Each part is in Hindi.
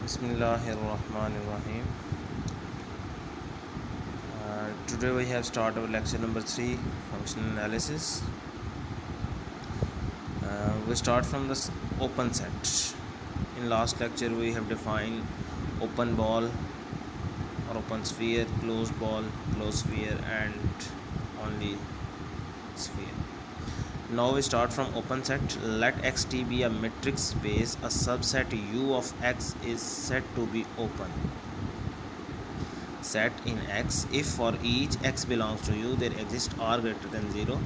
Bismillahirrahmanirrahim. Today we have started our lecture number 3, functional analysis. We start from this open set. In last lecture we have defined open ball or open sphere, closed ball, closed sphere, and only sphere. Now we start from open set. Let X T be a metric space. A subset U of X is said to be open set in X if for each X belongs to U there exists R greater than 0,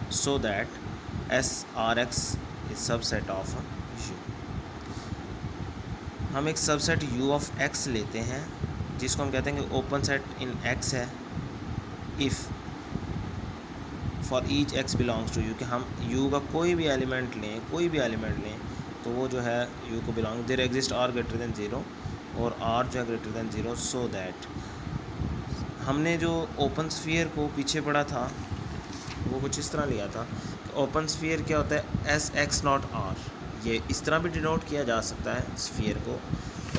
so that SRX is subset of U. हम एक सबसेट U of X लेते हैं जिसको हम कहते हैं कि ओपन सेट इन X है if for each X belongs to U, कि हम U का कोई भी एलिमेंट लें तो वो जो है U को belong there exist R greater than 0 और R जो है ग्रेटर दैन 0, सो दैट हमने जो ओपन स्फीयर को पीछे पढ़ा था वो कुछ इस तरह लिया था। ओपन स्फीयर क्या होता है, एस एक्स नॉट आर, ये इस तरह भी डिनोट किया जा सकता है स्फीयर को,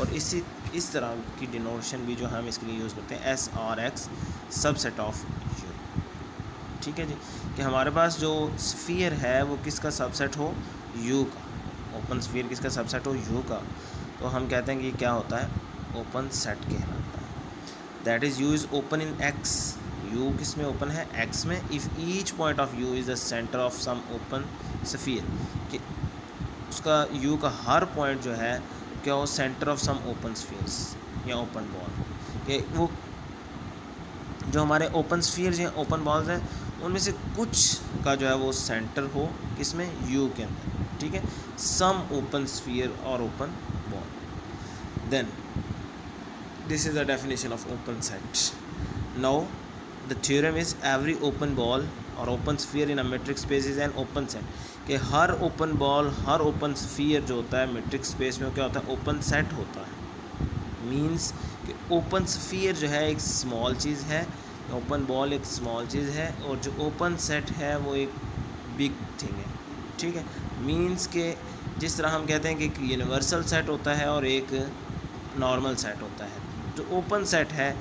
और इस तरह की डिनोशन भी जो हम इसके लिए यूज़ करते हैं S R x subset of you. ठीक है जी, कि हमारे पास जो स्फीयर है वो किसका सबसेट हो, यू का। ओपन स्फीयर किसका सबसेट हो, यू का, तो हम कहते हैं कि क्या होता है, ओपन सेट कहलाता है। That is U is open in X, U किस में ओपन है, एक्स में, if each point of U is the centre of some open sphere, कि उसका यू का हर पॉइंट जो है क्या हो, centre of some open spheres या ओपन बॉल, कि वो जो हमारे ओपन स्फीयर्स या ओपन बॉल्स हैं उनमें से कुछ का जो है वो सेंटर हो किसमें, यू के अंदर। ठीक है, सम ओपन स्फीयर और open ball. Then this is the definition of open set. Now the theorem is every open ball or open sphere in a metric space is an open set, कि हर ओपन बॉल हर ओपन स्फीयर जो होता है मेट्रिक स्पेस में क्या होता है, ओपन सेट होता है। मींस कि ओपन स्फीयर जो है एक स्मॉल चीज़ है, ओपन बॉल एक स्मॉल चीज़ है, और जो ओपन सेट है वो एक बिग थिंग है। ठीक है, मींस के जिस तरह हम कहते हैं कि एक यूनिवर्सल सेट होता है और एक नॉर्मल सेट होता है, जो ओपन सेट है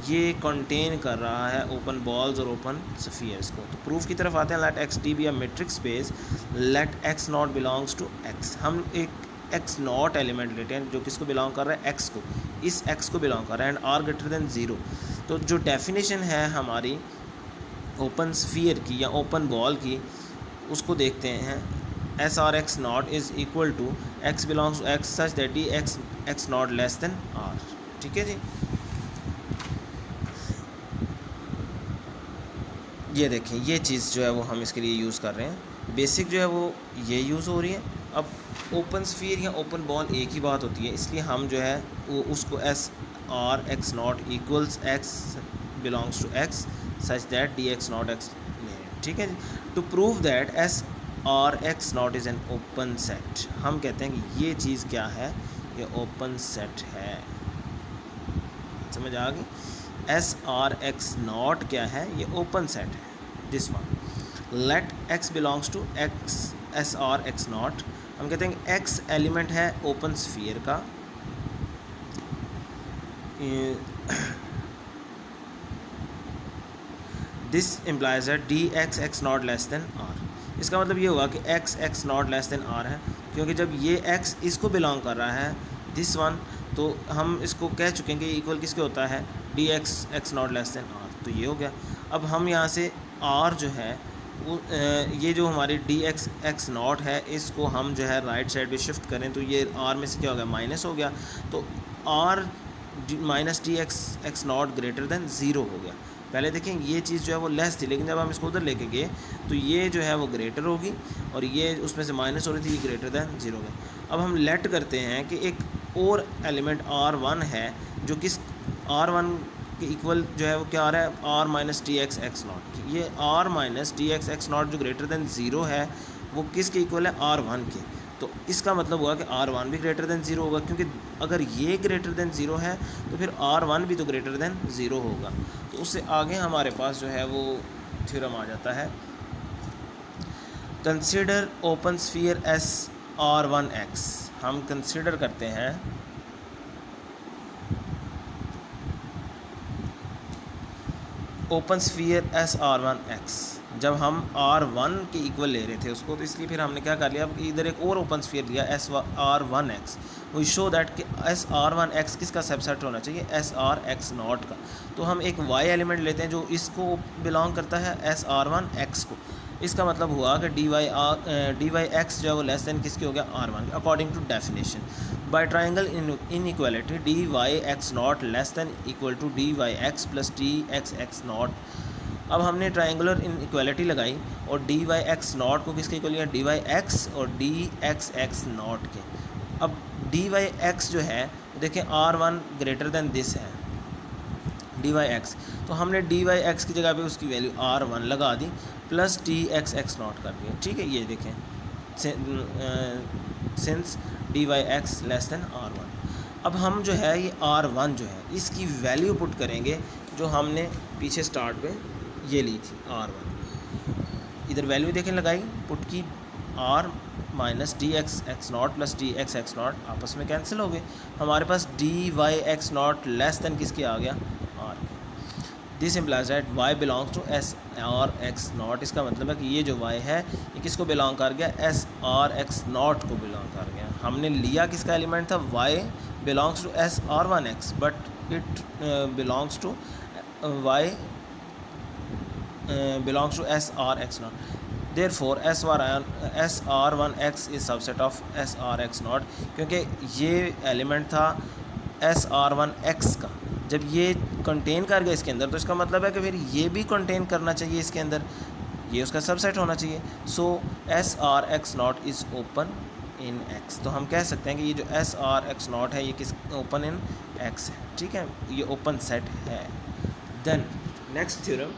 ये कंटेन कर रहा है ओपन बॉल्स और ओपन स्फीयर्स को। तो प्रूफ की तरफ आते हैं। Let X d be a metric space, let X nought belongs to X. हम एक एक्स नॉट एलिमेंट लेते हैं जो किसको बिलोंग कर रहा है, एक्स को, इस एक्स को बिलोंग कर रहा है, एंड आर ग्रेटर देन 0। तो जो डेफिनेशन है हमारी ओपन स्फीयर की या ओपन बॉल की, उसको देखते हैं। S R x not is equal to X belongs to x such that D x nought less than R. ठीक है जी, ये देखें ये चीज़ जो है वो हम इसके लिए यूज़ कर रहे हैं। बेसिक जो है वो ये यूज़ हो रही है। अब ओपन स्फीयर या ओपन बॉल एक ही बात होती है, इसलिए हम जो है वो उसको S R x not equals x belongs to x such that D x not x. ठीक है जी, to prove that S R x not is an open set, हम कहते हैं कि ये चीज़ क्या है, ये ओपन सेट है। समझ आ गई, एस आर एक्स नॉट क्या है, ये ओपन सेट है। This one let X belongs to X S R x nought, हम कहते हैं कि एक्स एलिमेंट है ओपन स्फीयर का, this implies that D x x nought less than R. इसका मतलब ये हुआ कि X x nought less than R है, क्योंकि जब ये एक्स इसको बिलोंग कर रहा है दिस वन, तो हम इसको कह चुके हैं कि इक्वल किसके होता है, D x x nought less than R. तो ये हो गया। अब हम यहाँ से आर जो है वो ये जो हमारी डी एक्स एक्स नॉट है इसको हम जो है राइट साइड पे शिफ्ट करें तो ये आर में से क्या हो गया, माइनस हो गया। तो R minus D x x nought greater than 0 हो गया। पहले देखें ये चीज़ जो है वो लेस थी, लेकिन जब हम इसको उधर लेके गए तो ये जो है वो ग्रेटर होगी और ये उसमें से माइनस हो रही थी, ये ग्रेटर दैन 0 हो गया। अब हम लेट करते हैं कि एक और एलिमेंट R1 है जो किस R1 के इक्वल जो है वो क्या आ रहा है, r minus D x x not. ये r minus D x x not जो ग्रेटर दैन 0 है वो किसके इक्वल है, R1 के। तो इसका मतलब हुआ कि R1 भी ग्रेटर दैन 0 होगा, क्योंकि अगर ये ग्रेटर दैन 0 है तो फिर R1 भी तो ग्रेटर दैन 0 होगा। तो उससे आगे हमारे पास जो है वो थ्योरम आ जाता है, consider open sphere S R1 x. हम कंसिडर करते हैं ओपन स्फीयर SR1X, जब हम R1 के इक्वल ले रहे थे उसको, तो इसलिए फिर हमने क्या कर लिया, अब इधर एक और ओपन स्फीयर लिया SR1X। वी शो दैट कि SR1X किसका सबसेट होना चाहिए, SRX0 का। तो हम एक Y एलिमेंट लेते हैं जो इसको बिलोंग करता है SR1X को। इसका मतलब हुआ कि dy(x) जो है वो लेस दैन किसके हो गया, R1 according to definition. By triangle inequality dy(x0) less than equal to dy(x) plus dxx0। अब हमने ट्राइंगुलर इनइक्वालिटी लगाई और dy(x0) को किसके इक्वल लिया, dy(x) और dxx0 के। अब dy(x) जो है देखें R1 ग्रेटर दैन दिस है dy(x), तो हमने dy(x) की जगह पे उसकी वैल्यू R1 लगा दी प्लस dxx0 कर दिया। ठीक है, ये देखें since dy(x) less than R1। अब हम जो है ये R1 जो है इसकी वैल्यू पुट करेंगे जो हमने पीछे स्टार्ट पे ये ली थी R1। इधर वैल्यू देखें लगाई, पुट की R minus dxx0 plus dxx0 आपस में कैंसिल हो गए। हमारे पास dy(x0) लेस दैन किसके आ गया, R के। This implies that y belongs to SRX0। इसका मतलब है कि ये जो y है ये किसको बिलोंग कर गया, SRX0 को बिलोंग कर गया। हमने लिया किसका एलिमेंट था, y belongs to SR1X, but it belongs to y belongs to SRX0। Therefore SR1X is subset of SRX0, क्योंकि ये एलिमेंट था SR1X का। जब ये कंटेन कर गया इसके अंदर तो इसका मतलब है कि फिर ये भी कंटेन करना चाहिए इसके अंदर, ये उसका सबसेट होना चाहिए। सो SRX0 is open in X। तो हम कह सकते हैं कि ये जो SRX0 है ये किस ओपन इन X है। ठीक है, ये ओपन सेट है। Then next theorem,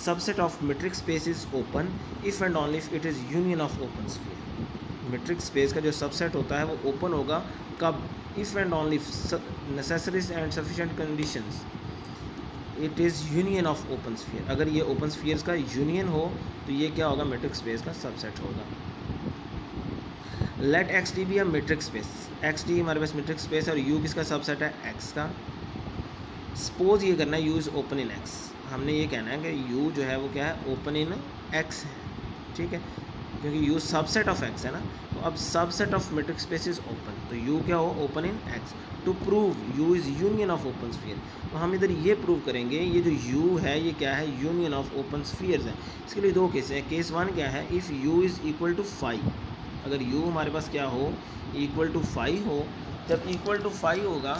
subset of metric space is open if and only if it is union of open sphere. Metric space का जो सबसेट होता है वो ओपन होगा कब, if and only necessaries and sufficient conditions it is union of open sphere. अगर ये ओपन स्फीयर्स का यूनियन हो तो ये क्या होगा, मेट्रिक स्पेस का सबसेट होगा। Let X D be a metric space, X D हमारे पास मेट्रिक स्पेस है और यू किसका सबसेट है, एक्स का। सपोज ये करना है you is open in x, हमने ये कहना है कि यू जो है वो क्या है, ओपन इन एक्स है। ठीक है, क्योंकि यू सबसेट ऑफ एक्स है ना, तो अब subset of metric space is open, तो यू क्या हो, open in X. To prove U is union of open sphere, तो हम इधर ये प्रूव करेंगे ये जो यू है ये क्या है, यूनियन ऑफ ओपन स्फीयर्स है। इसके लिए दो केस है। केस वन क्या है, if U is equal to 5, अगर यू हमारे पास क्या हो, इक्वल टू 5 हो। जब इक्वल टू 5 होगा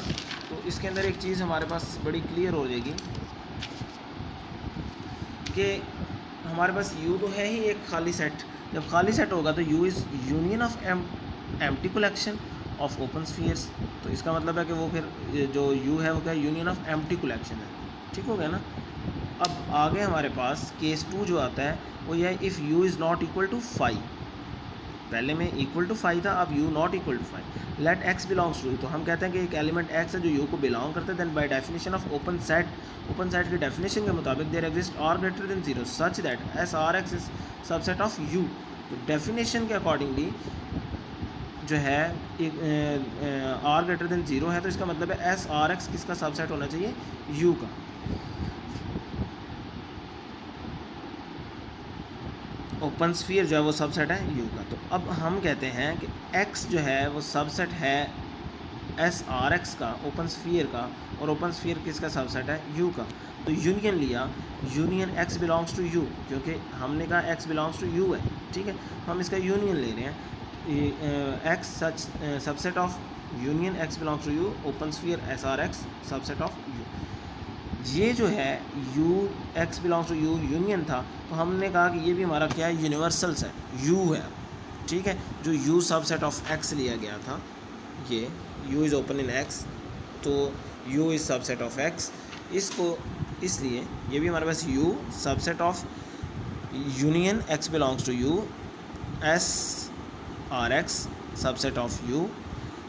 तो इसके अंदर एक चीज़ हमारे पास बड़ी क्लियर हो जाएगी कि हमारे पास u तो है ही एक खाली सेट। जब खाली सेट होगा तो u is union of empty collection of open spheres. तो इसका मतलब है कि वो फिर जो u है वो क्या, यूनियन ऑफ एम्प्टी कलेक्शन है। ठीक हो गया ना। अब आगे हमारे पास केस 2 जो आता है वो यह है, if u is not equal to 5। पहले में इक्वल टू 5 था, अब u not equal to 5। Let x belongs to, तो हम कहते हैं कि एक एलिमेंट x है जो u को बिलोंग करता है। Then by definition of open set की डेफिनेशन के मुताबिक there exist r greater than 0 such that SRX is subset of u। तो डेफिनेशन के अकॉर्डिंगली जो है r ग्रेटर देन 0 है, तो इसका मतलब है SRX किसका सबसेट होना चाहिए, u का। ओपन स्फीयर जो है वो सबसेट है यू का। तो अब हम कहते हैं कि x जो है वो सबसेट है SRX का, ओपन स्फीयर का, और ओपन स्फीयर किसका सबसेट है, u का। तो यूनियन लिया, union x belongs to u, क्योंकि हमने कहा x बिलोंग्स टू u है। ठीक है, हम इसका यूनियन ले रहे हैं, x such subset of union x belongs to u, open sphere SRX subset of u। ये जो है u x belongs to u union था, तो हमने कहा कि ये भी हमारा क्या है, यूनिवर्सल सेट u है। ठीक है, जो u सबसेट ऑफ x लिया गया था, ये u is open in x, तो u is subset of x। इसको इसलिए ये भी हमारे पास u subset of union x belongs to u, SRX subset of u।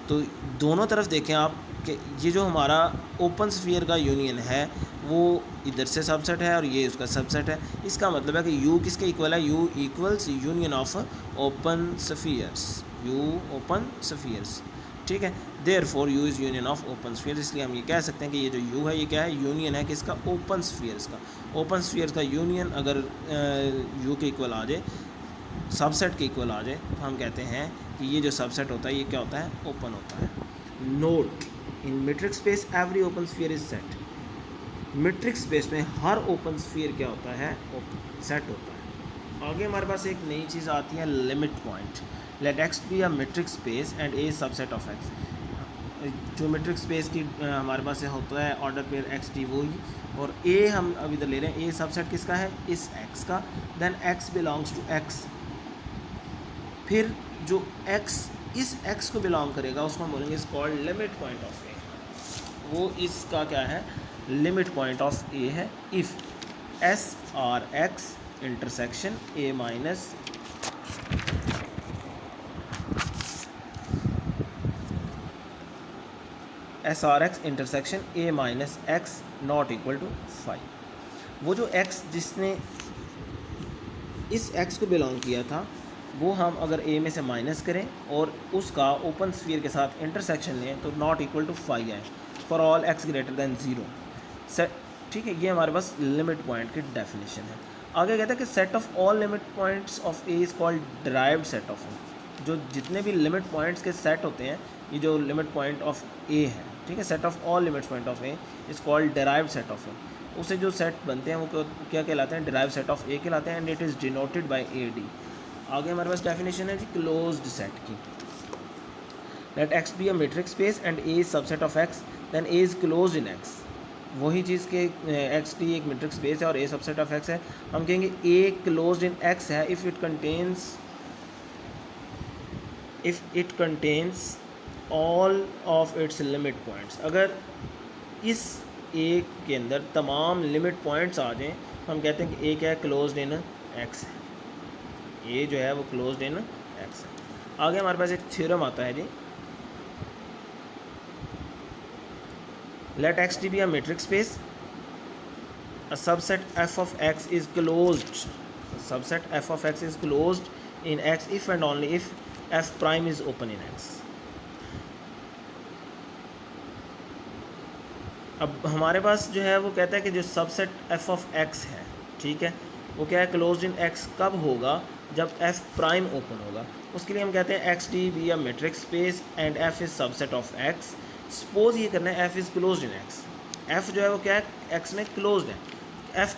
तो दोनों तरफ देखें आप कि ये जो हमारा ओपन स्फीयर का यूनियन है वो इधर से सबसेट है और ये उसका सबसेट है। इसका मतलब है कि u किसके इक्वल है, u equals union of open spheres, u open spheres. ठीक है। Therefore U is union of open sphere, इसलिए हम ये कह सकते हैं कि ये जो यू है ये क्या है, यूनियन है किसका, ओपन स्फीयर्स का। ओपन स्फीयर्स का यूनियन अगर यू के इक्वल आ जाए, सबसेट के इक्वल आ जाए, तो हम कहते हैं कि ये जो सबसेट होता है ये क्या होता है, ओपन होता है। Note, in metric space every open sphere is set. Metric space में हर ओपन स्फीयर क्या होता है, सेट होता है। आगे हमारे पास एक नई चीज़ आती है, limit point. Let X be a metric space and A subset of X. जो मीट्रिक स्पेस की हमारे पास से होता है ऑर्डर पेयर एक्स टी वो ही, और ए हम अभी इधर ले रहे हैं, ए सबसेट किसका है, इस एक्स का। Then X belongs to X, फिर जो एक्स इस एक्स को बिलोंग करेगा उसको हम बोलेंगे is called limit point of A. वो इसका क्या है, लिमिट पॉइंट ऑफ ए है। If S R x intersection A minus S R x intersection A minus x not equal to 5। वो जो एक्स जिसने इस एक्स को बिलोंग किया था वो हम अगर ए में से माइनस करें और उसका ओपन स्फीयर के साथ इंटरसेक्शन लें तो नॉट इक्वल टू 5 आए for all x greater than 0 set. ठीक है, ये हमारे पास लिमिट पॉइंट की डेफिनेशन है। आगे कहता है कि set of all limit points of A is called derived set of A. जो जितने भी लिमिट पॉइंट्स के सेट होते हैं, ये जो लिमिट पॉइंट ऑफ ए है, ठीक है, set of all limit point of A is called derived set of A. उसे जो सेट बनते हैं वो क्या कहलाते हैं, डिराइव्ड सेट ऑफ ए कहलाते हैं, and it is denoted by A D. आगे हमारे पास डेफिनेशन है जी क्लोज्ड सेट की। Let X be a metric space and A is subset of X, then A is closed in X. वही चीज़ के एक्स टी एक मीट्रिक स्पेस है और ए सबसेट ऑफ एक्स है, हम कहेंगे ए क्लोज्ड इन एक्स है if it contains all of its limit points. अगर इस ए के अंदर तमाम लिमिट पॉइंट्स आ जाएं, हम कहते हैं कि ए क्या है, क्लोज्ड इन एक्स है। ए जो है वो क्लोज्ड इन एक्स है। आगे हमारे पास एक थ्योरम आता है जी, let X d be a metric space, a subset F of X is closed, subset F of X is closed in X if and only if F prime is open in X. अब हमारे पास जो है वो कहता है कि जो सबसेट एफ ऑफ एक्स है, ठीक है, वो क्या है, क्लोज्ड इन एक्स कब होगा, जब एफ प्राइम ओपन होगा। उसके लिए हम कहते हैं x d be a metric space and F is subset of x. Suppose ये करना है F is closed in x, F जो है वो क्या है, एक्स में क्लोज्ड है, एफ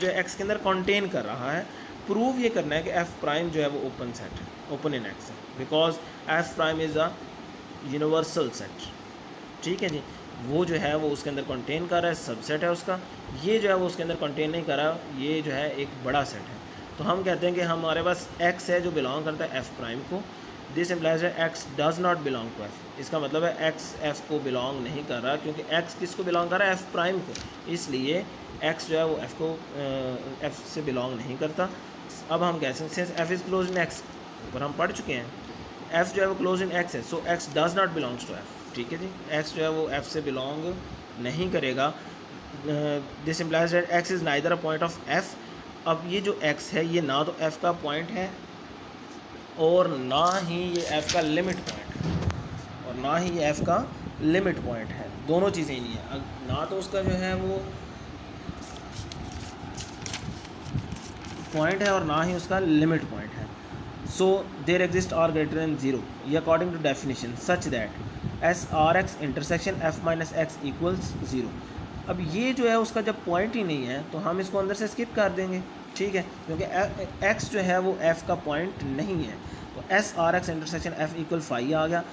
जो एक्स के अंदर कंटेन कर रहा है। प्रूव ये करना है कि एफ प्राइम जो है वो ओपन सेट है, ओपन इन एक्स है, because F prime is a universal set. ठीक है जी, वो जो है वो उसके अंदर कंटेन कर रहा है, सबसेट है उसका। ये जो है वो उसके अंदर कंटेन नहीं कर रहा, ये जो है एक बड़ा सेट है। तो हम कहते हैं कि हमारे पास एक्स है जो बिलोंग करता है एफ प्राइम को। दिस इम्प्लाइज है X does not belong to F. इसका मतलब है एक्स एफ को बिलोंग नहीं कर रहा, क्योंकि एक्स किसको बिलोंग कर रहा है, एफ प्राइम को, इसलिए एक्स जो है वो एफ को एफ से बिलोंग नहीं करता। अब हम कह सकते हैं F is close in x, ऊपर हम पढ़ चुके हैं, एफ जो है वो क्लोज इन एक्स है, so x does not belongs to F. ठीक है जी, एक्स जो है वो एफ से बिलोंग नहीं करेगा। This implies that x is neither a point of F. अब ये जो एक्स है ये ना तो एफ का पॉइंट है और ना ही ये एफ का लिमिट पॉइंट है, और ना ही ये एफ का लिमिट पॉइंट है, दोनों चीज़ें ही नहीं है। ना तो उसका जो है वो पॉइंट है और ना ही उसका लिमिट पॉइंट है। So there exist R greater than 0 ये according to definition such that S R x intersection F minus X equals 0। अब ये जो है उसका जब पॉइंट ही नहीं है तो हम इसको अंदर से स्किप कर देंगे, ठीक है, क्योंकि एक्स जो है वो एफ़ का पॉइंट नहीं है। तो S R x intersection F equal 5 आ गया।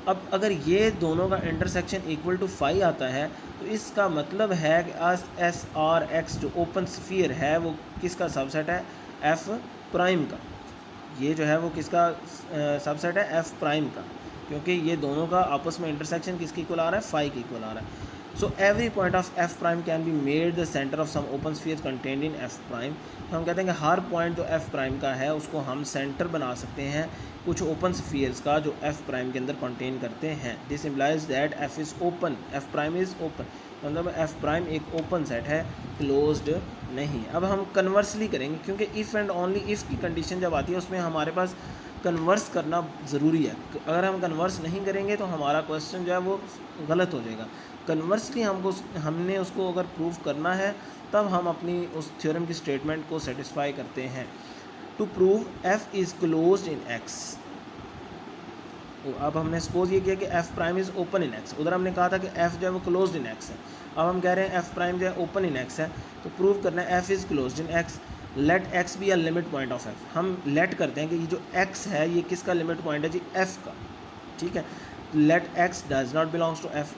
अब अगर ये दोनों का इंटरसेक्शन इक्वल टू 5 आता है तो इसका मतलब है कि एस आर एक्स जो ओपन स्फीयर है वो किसका सबसेट है, एफ प्राइम का। ये जो है वो किसका सबसेट है, एफ प्राइम का, क्योंकि ये दोनों का आपस में इंटरसेक्शन किसकी इक्वल आ रहा है, 5 की इक्वल आ रहा है। So every point of F prime can be made the centre of some open sphere contained in F prime. तो हम कहते हैं कि हर पॉइंट जो एफ प्राइम का है उसको हम सेंटर बना सकते हैं कुछ ओपन स्फीयर्स का जो एफ प्राइम के अंदर कंटेन करते हैं। This implies that F is open, F prime is open, मतलब एफ प्राइम एक ओपन सेट है, क्लोज्ड नहीं। अब हम कन्वर्सली करेंगे, क्योंकि इफ़ एंड ओनली इफ़ की कंडीशन जब आती है उसमें हमारे पास कन्वर्स करना ज़रूरी है। अगर हम कन्वर्स नहीं करेंगे तो हमारा क्वेश्चन जो है वो गलत हो जाएगा। कन्वर्सली हमने उसको अगर प्रूव करना है तब हम अपनी उस थ्योरम की स्टेटमेंट को सेटिस्फाई करते हैं। To prove f is closed in x, अब हमने सपोज ये किया कि f prime is open in x, उधर हमने कहा था कि f जो है वो क्लोज्ड इन x है। अब हम कह रहे हैं f प्राइम जो है ओपन इन x है, तो प्रूव करना है f is closed in x, let x be a limit point of f। हम लेट करते हैं कि ये जो x है ये किसका लिमिट पॉइंट है जी, f का, ठीक है। Let x does not belongs to f,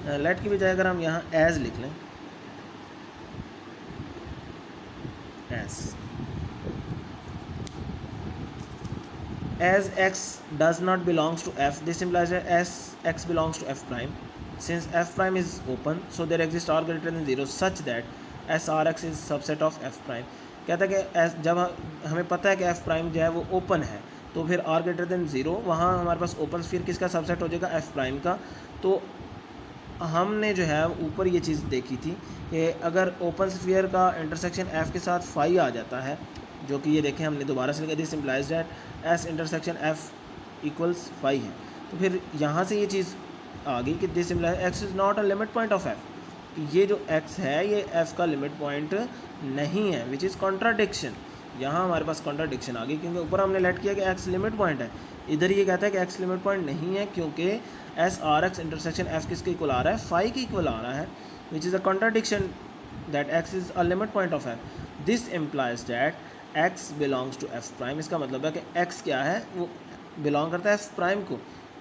let की बजाय अगर हम यहाँ एज लिख लें, as x does not belongs to f, this implies that as x belongs to f prime, since f prime is open so there exists r greater than 0 such that srx is subset of f prime। कहता है कि जब हमें पता है कि f प्राइम जो है वो ओपन है तो फिर r ग्रेटर देन 0 वहाँ हमारे पास ओपन स्फीयर किसका सबसेट हो जाएगा, f प्राइम का। तो हमने जो है ऊपर ये चीज़ देखी थी कि अगर ओपन स्फीयर का इंटरसेक्शन f के साथ फाई आ जाता है, जो कि ये देखें हमने दोबारा से लिखा, this implies that S intersection f equals phi है। तो फिर यहाँ से ये चीज़ आ गई कि this implies x is not a limit point of f, कि ये जो x है ये f का लिमिट पॉइंट नहीं है, विच इज़ कॉन्ट्राडिक्शन। यहाँ हमारे पास कॉन्ट्राडिक्शन आ गई क्योंकि ऊपर हमने लेट किया कि x लिमिट पॉइंट है, इधर ये कहता है कि x लिमिट पॉइंट नहीं है क्योंकि S R x intersection f किसके इक्वल आ रहा है, फाई के इक्वल आ रहा है, which is a contradiction that x is a limit point of f। This implies that x belongs to f prime, इसका मतलब है कि x क्या है, वो बिलोंग करता है f प्राइम को।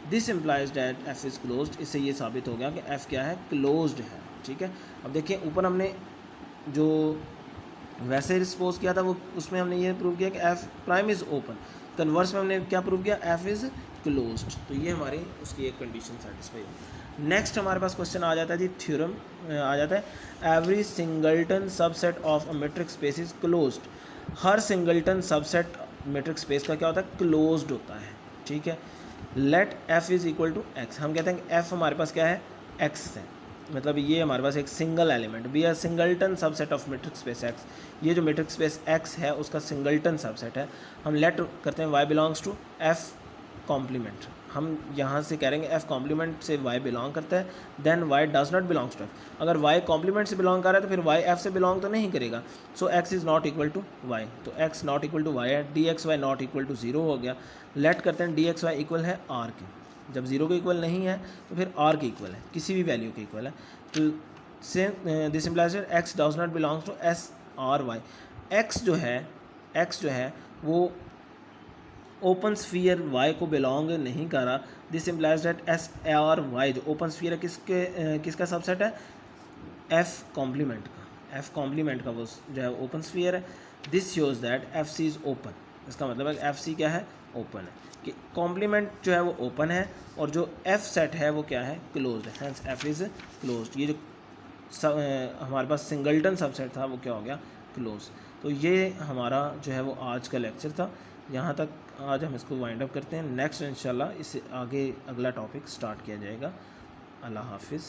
This implies that f is closed, इससे ये साबित हो गया कि f क्या है, क्लोज्ड है, ठीक है। अब देखिए ऊपर हमने जो वैसे रिस्पोज किया था वो उसमें हमने ये प्रूव किया कि f prime is open, converse में हमने क्या प्रूव किया, f इज़ क्लोज्ड। तो ये हमारी उसकी एक कंडीशन सेटिस्फाई होगी। नेक्स्ट हमारे पास क्वेश्चन आ जाता है जी, थ्योरम आ जाता है, every singleton subset of a metric space is closed. हर सिंगल्टन सबसेट मेट्रिक स्पेस का क्या होता है, क्लोज्ड होता है, ठीक है। Let f is equal to x, हम कहते हैं कि f हमारे पास क्या है, x है, मतलब ये हमारे पास एक single element be our singleton subset of metric space x, ये जो मेट्रिक स्पेस x है उसका सिंगल्टन सबसेट है। हम लेट करते हैं y belongs to f complement, हम यहाँ से कह रहे हैं f कॉम्प्लीमेंट से y बिलोंग करता है, then y does not belongs to f। अगर y कॉम्प्लीमेंट से बिलोंग कर रहा है तो फिर y f से बिलोंग तो नहीं करेगा, so x is not equal to y, तो x not equal to y है, D X Y not equal to 0 हो गया। लेट करते हैं डी एक्स वाई इक्वल है r के, जब 0 के इक्वल नहीं है तो फिर r के इक्वल है, किसी भी वैल्यू के इक्वल है। तो same this implies x does not belongs to s r y, x जो है वो ओपन स्फीयर y को बिलोंग नहीं कर रहा। This implies that S R Y जो ओपन स्फीयर है किसका सबसेट है, f कॉम्प्लीमेंट का, f कॉम्प्लीमेंट का वो जो है ओपन स्फीयर है। This shows that F C is open, इसका मतलब है एफ सी क्या है, ओपन है, कि कॉम्प्लीमेंट जो है वो ओपन है और जो f सेट है वो क्या है, क्लोज्ड है, हैंस f इज़ क्लोज्ड। ये जो हमारे पास सिंगल्टन सबसेट था वो क्या हो गया, क्लोज। तो ये हमारा जो है वो आज का लेक्चर था, यहाँ तक आज हम इसको वाइंड अप करते हैं। नेक्स्ट इंशाल्लाह इससे आगे अगला टॉपिक स्टार्ट किया जाएगा। अल्लाह हाफिज़।